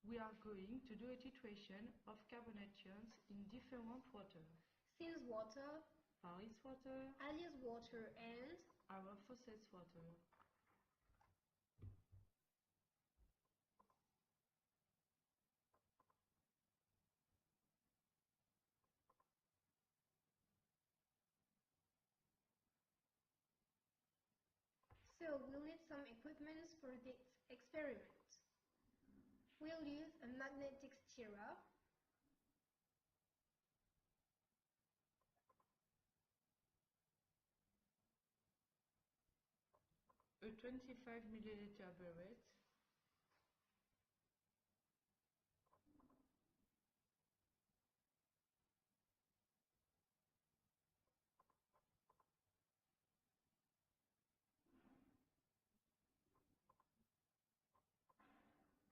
We are going to do a titration of carbonations in different water. Sils water, Paris water, Alias water, and our faucets water. so we'll need some equipment for this experiment. We'll use a magnetic stirrer, A 25 milliliter burette,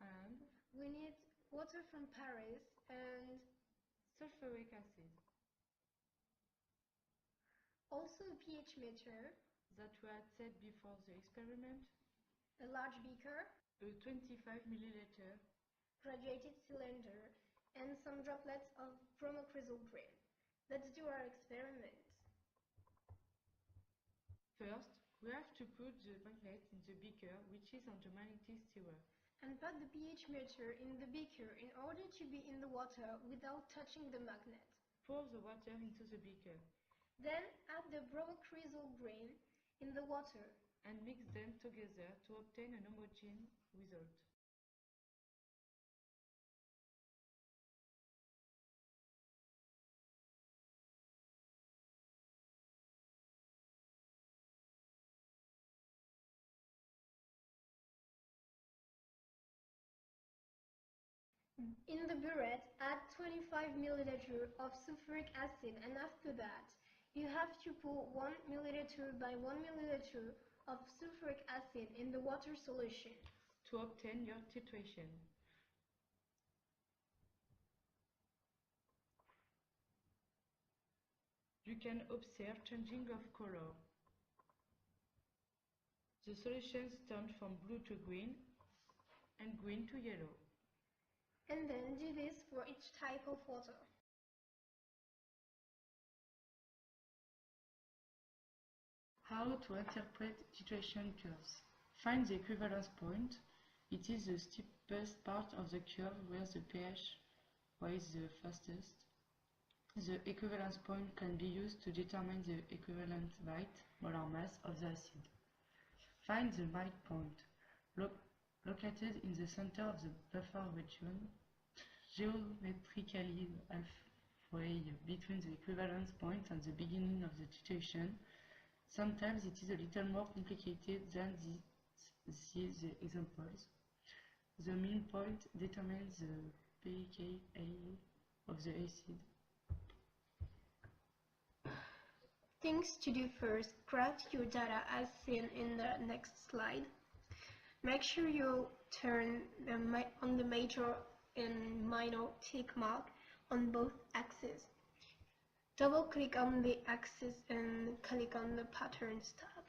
and we need water from Paris and sulfuric acid. also a pH meter, That we had said before the experiment, a large beaker, a 25 milliliter, graduated cylinder, and some droplets of bromocresol grain. Let's do our experiment. First, we have to put the magnet in the beaker, which is on the magnetic stirrer. And put the pH meter in the beaker in order to be in the water without touching the magnet. Pour the water into the beaker. Then add the bromocresol grain in the water and mix them together to obtain an homogeneous result. In the burette, add 25 milliliters of sulfuric acid, and after that, you have to pour 1 milliliter by 1 milliliter of sulfuric acid in the water solution to obtain your titration. You can observe changing of color. The solutions turn from blue to green and green to yellow. And then do this for each type of water. How to interpret titration curves. Find the equivalence point. It is the steepest part of the curve where the pH rises the fastest. The equivalence point can be used to determine the equivalent weight, molar mass, of the acid. Find the midpoint, located in the center of the buffer region, geometrically halfway between the equivalence point and the beginning of the titration. Sometimes it is a little more complicated than these examples. The mean point determines the pKa of the acid. Things to do first: graph your data as seen in the next slide. Make sure you turn on the major and minor tick mark on both axes. Double-click on the axis and click on the Patterns tab.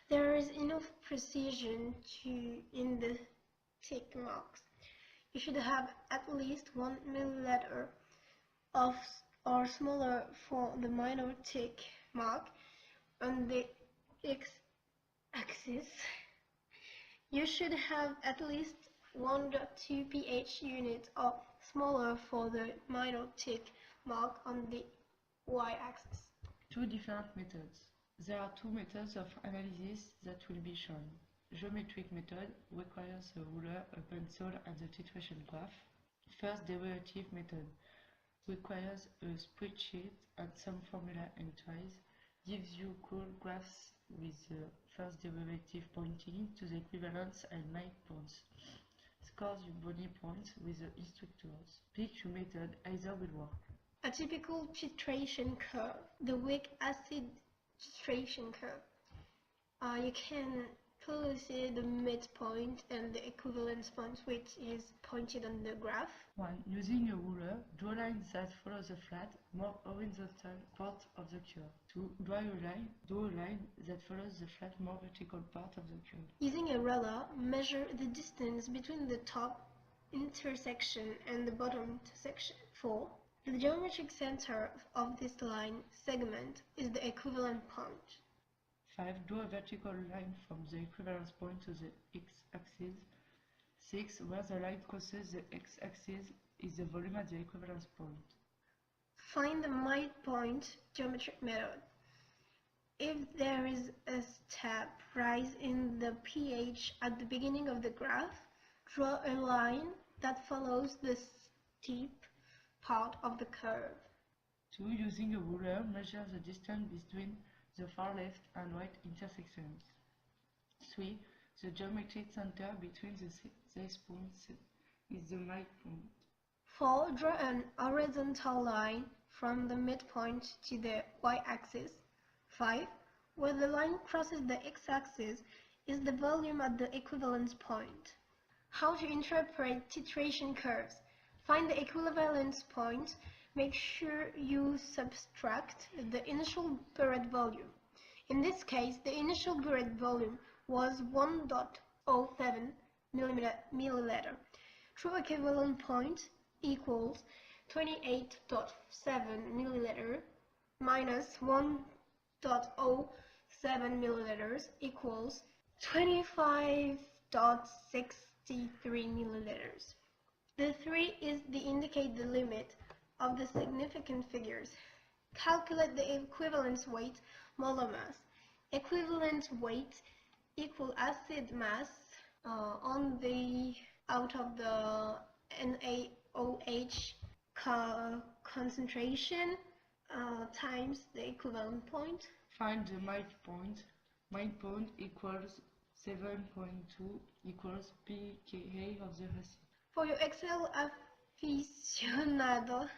There is enough precision in the tick marks. You should have at least 1 milliliter of or smaller for the minor tick mark on the x-axis. You should have at least 1.2 pH unit or smaller for the minor tick mark on the y-axis. Two different methods. There are two methods of analysis that will be shown. Geometric method requires a ruler, a pencil, and the titration graph. First derivative method requires a spreadsheet and some formula entries, gives you cool graphs with the first derivative pointing to the equivalence and midpoints. Scores your body points with the instructors. Pick your method, either will work. A typical titration curve, the weak acid titration curve. You can Closely the midpoint and the equivalence point, which is pointed on the graph. 1. Using a ruler, draw lines that follow the flat, more horizontal part of the curve. 2. Draw a line that follows the flat, more vertical part of the curve. Using a ruler, measure the distance between the top intersection and the bottom intersection. 4. The geometric center of this line segment is the equivalent point. 5. Draw a vertical line from the equivalence point to the x-axis. 6. Where the line crosses the x-axis is the volume at the equivalence point. Find the midpoint geometric method. If there is a step rise in the pH at the beginning of the graph, draw a line that follows the steep part of the curve. 2. Using a ruler, measure the distance between the far left and right intersections. 3. The geometric center between these points is the midpoint. 4. Draw an horizontal line from the midpoint to the y-axis. 5. Where the line crosses the x-axis is the volume at the equivalence point. How to interpret titration curves. Find the equivalence point. Make sure you subtract the initial buried volume. In this case, the initial buried volume was 1.07 milliliter. True equivalent point equals 28.7 milliliter minus 1.07 milliliters equals 25.63 milliliters. The 3 is the indicate the limit of the significant figures. Calculate the equivalence weight molar mass. Equivalent weight equal acid mass on the out of the NaOH concentration times the equivalent point. Find the midpoint. Midpoint equals 7.2 equals pKa of the acid. For your Excel aficionado,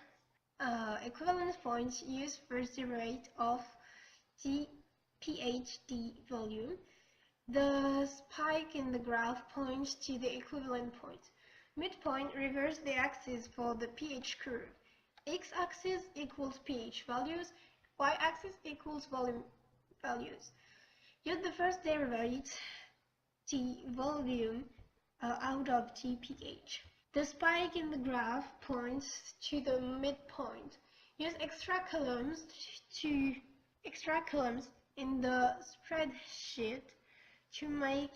equivalence points use first derivative of the pH volume. The spike in the graph points to the equivalent point. Midpoint reverse the axis for the pH curve. X-axis equals pH values, y-axis equals volume values. Use the first derivative, T volume, out of T pH. The spike in the graph points to the midpoint. Use extra columns in the spreadsheet to make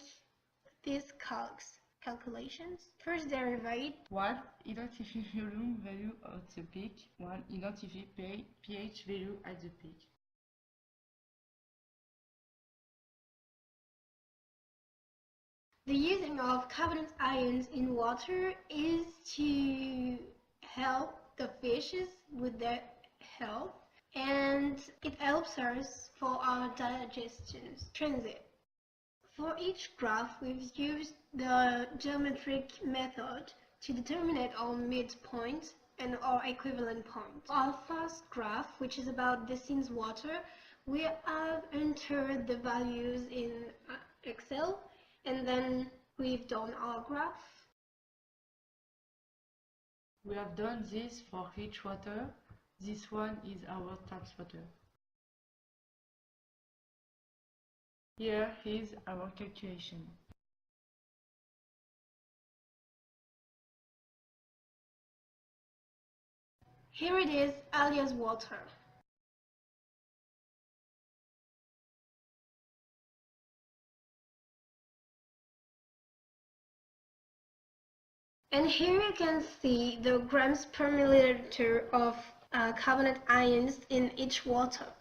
these calculations. First derivative. 1. Identify volume value at the peak. 1. Identify pH value at the peak. The using of carbonate ions in water is to help the fishes with their health, and it helps us for our digestion transit. For each graph, we've used the geometric method to determine our midpoint and our equivalent point. Our first graph, which is about distance water, we have entered the values in Excel, and then we've done our graph. We have done this for each water. This one is our taps water. Here is our calculation. Here it is, alias water. And here you can see the grams per milliliter of carbonate ions in each water.